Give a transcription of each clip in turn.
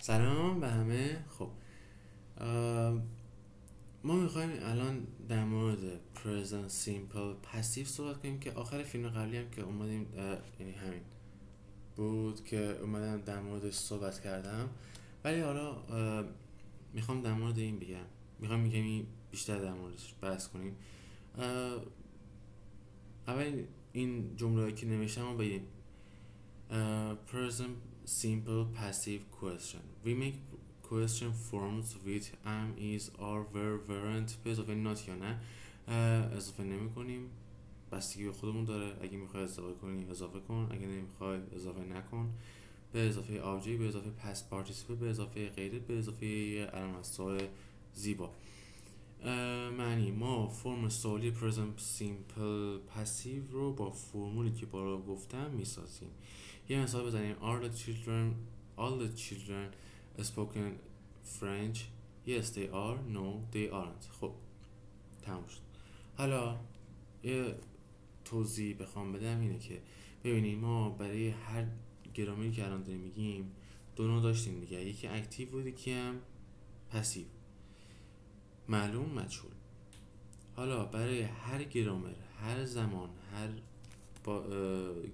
سلام به همه. خب ما میخوایم الان در مورد present simple passive صحبت کنیم که آخر فیلم قبلی هم که اومدیم یعنی همین بود که اومدم در موردش صحبت کردم. ولی حالا میخوام در مورد این بگم، میخوام این بیشتر در موردش بحث کنیم. اول این جمله که نوشتم رو بگیم. Present simple passive question. We make question forms with am, is, are, were, weren't به اضافه not یا نه اضافه نمی کنیم، بستگی به خودمون داره. اگه میخوای اضافه کنی اضافه کن، اگه نمیخوای اضافه نکن. به اضافه object، به اضافه past participle، به اضافه غیره، به اضافه علامت سوال زیبا. معنی ما فرم سوالی present simple passive رو با فرمولی که بالا گفتم میسازیم. یه مثال بزنیم. all the children spoken French. Yes they are. No they aren't. خب تموم شد. حالا یه توضیح بخوام بدم اینه که ببینید ما برای هر گرامری که الان داریم میگیم دو نوع داشتیم دیگه، یکی اکتیو بود یکی هم پسیو، معلوم مجهول. حالا برای هر گرامر، هر زمان، هر با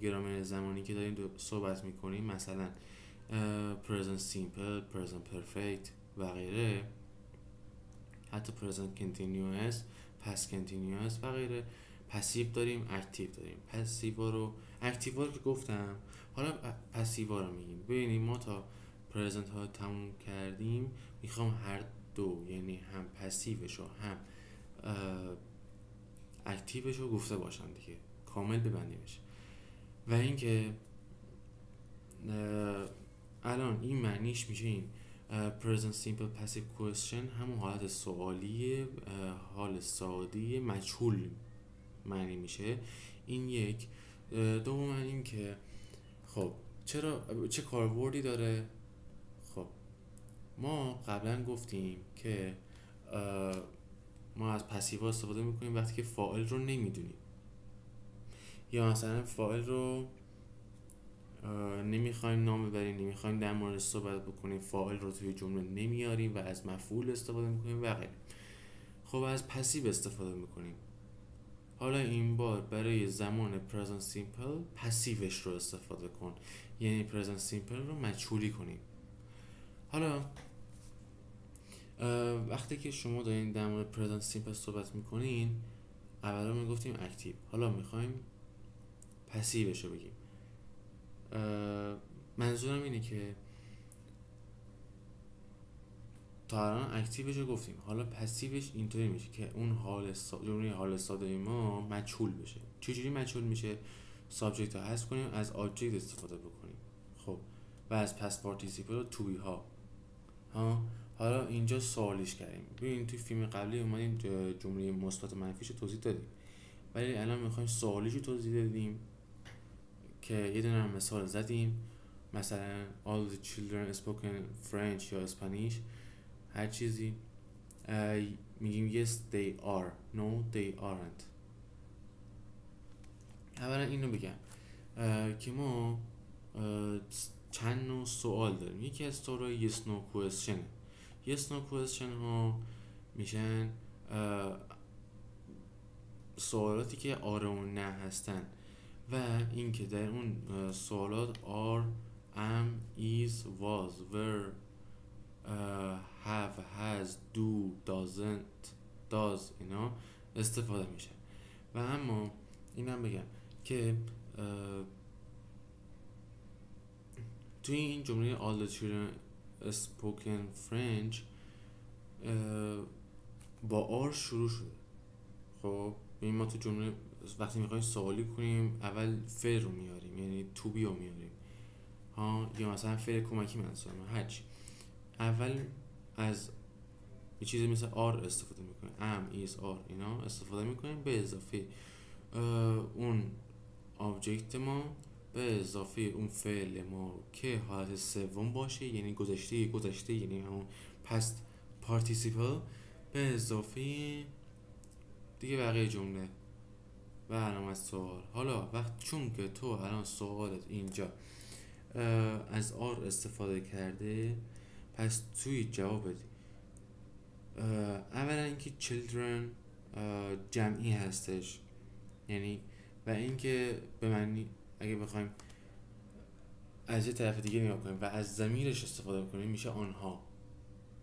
گرامر زمانی که داریم صحبت میکنیم، مثلا present simple، present perfect و غیره، حتی present continuous، past continuous و غیره، پسیو داریم، اکتیو داریم. اکتیو رو که گفتم، حالا پسیو رو میگیم. ببینیم ما تا present ها تموم کردیم، میخوام هر دو، یعنی هم پسیوش و هم اکتیوش رو گفته باشن دیگه، کامل ببندیمش. و اینکه الان این معنیش میشه این present simple passive question همون حالت سوالی، حال سادی مجهول معنی میشه. این یک. دوم این که خب چه کاربردی داره. خب ما قبلا گفتیم که ما از پسیو استفاده میکنیم وقتی که فاعل رو نمیدونیم، یا مثلا فاعل رو نمیخوایم نام ببریم، نمیخوایم در مورد صحبت بکنیم، فاعل رو توی جمله نمیاریم و از مفعول استفاده میکنیم و غیره. خب از پسیو استفاده میکنیم. حالا این بار برای زمان present simple پسیوش رو استفاده کن، یعنی present simple رو مجهولی کنیم. حالا وقتی که شما دارین در مورد present simple صحبت میکنین، اولا میگفتیم اکتیو، حالا میخوایم پسیوش رو بگیم. منظورم اینه که تا الان اکتیوش رو گفتیم، حالا پسیوش اینطوری میشه که اون جمله حال ساده ما مجهول بشه. چجوری مجهول میشه؟ سابجکت ها حذف کنیم، از آبجکت استفاده بکنیم. خب و از پس پارتیسیپل و توی ها. حالا اینجا سوالیش کردیم. ببین توی فیلم قبلی اومدیم جمله مثبت و منفیش رو توضیح دادیم، ولی الان میخوایم سوالیش رو توضیح بدیم که یه دونه مثال زدیم. مثلا all the children spoken French یا اسپانیش، هر چیزی میگیم yes they are. no they aren't. اولا اینو بگم که ما چند نوع سوال داریم. یکی از سوالای yes no question. yes no question ها میشن سوالاتی که آره و نه هستن و اینکه در اون سوالات are، am، is، was، were، have، has، do، doesn't، does اینا استفاده میشه. و اما اینم بگم که توی این جمله all the children spoken French با are شروع شده. خب ببین ما تو جمله وقتی میخوایم سوالی کنیم اول فعل رو میاریم، یعنی to be رو میاریم یا مثلا فعل کمکی منظورم هرچی. اول از یه چیزی مثل are استفاده میکنیم، am، is، are اینا استفاده میکنیم به اضافه اون آبجکت ما، به اضافه اون فعل ما که حالت سوم باشه، یعنی گذشته یعنی همون past participle، به اضافه دیگه بقیه جمله و علامت سوال. حالا چون که تو الان سوالت اینجا از آر استفاده کرده، پس توی جواب بدی اولا اینکه children جمعی هستش، یعنی و اینکه به معنی اگه بخوایم از یه طرف دیگه نگاه کنیم و از ضمیرش استفاده کنیم میشه آنها،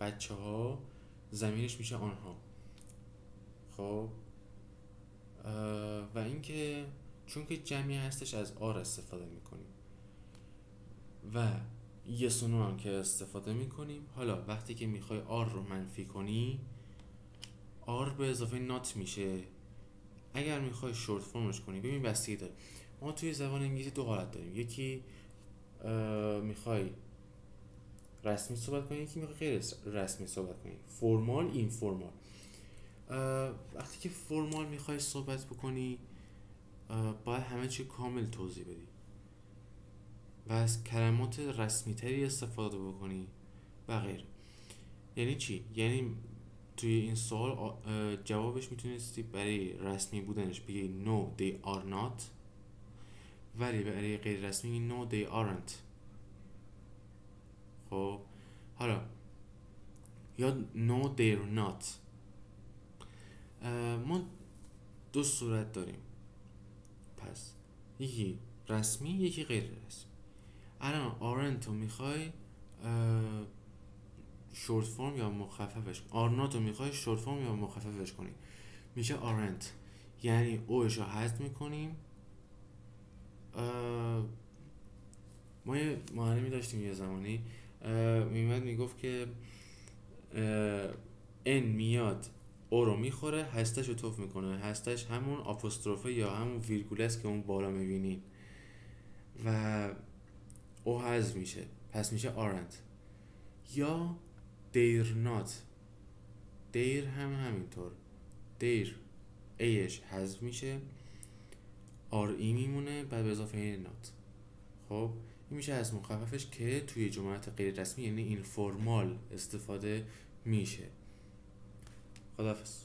بچه ها ضمیرش میشه آنها. خب و اینکه چون که جمعی هستش از آر استفاده میکنیم و yes و no هم که استفاده میکنیم. حالا وقتی که میخوای آر رو منفی کنی آر به اضافه not میشه. اگر میخوای شورت فرمش کنی ببین بستگی داره. ما توی زبان انگلیسی دو حالت داریم، یکی میخوای رسمی صحبت کنی، یکی میخوای غیر رسمی صحبت کنی، فرمال اینفورمال. وقتی که فرمال میخوای صحبت بکنی باید همه چی کامل توضیح بدی و از کلمات رسمی تری استفاده بکنی و غیره. یعنی چی؟ یعنی توی این سوال جوابش میتونستی برای رسمی بودنش بگی no they are not، ولی برای غیر رسمی no they aren't. خب حالا یا no they're not. ما دو صورت داریم، پس یکی رسمی یکی غیر رسمی. الان aren't رو میخوای شورت فرم یا مخففش، are not رو میخوای شورت فرم یا مخففش کنی، میشه aren't. یعنی اوش رو حذف میکنیم. ما یه معلمی داشتیم یه زمانی میمد میگفت که ان میاد او رو میخوره، هستش رو توف میکنه. هستش همون آپوستروفه یا همون ویرگول است که اون بالا میبینین و او حذف میشه، پس میشه aren't. یا they're not، they're هم همینطور، they're ایش حذف میشه آر ای میمونه بعد به اضافه not. خب این میشه از مخففش که توی جملات غیر رسمی یعنی اینفورمال استفاده میشه. خداحافظ.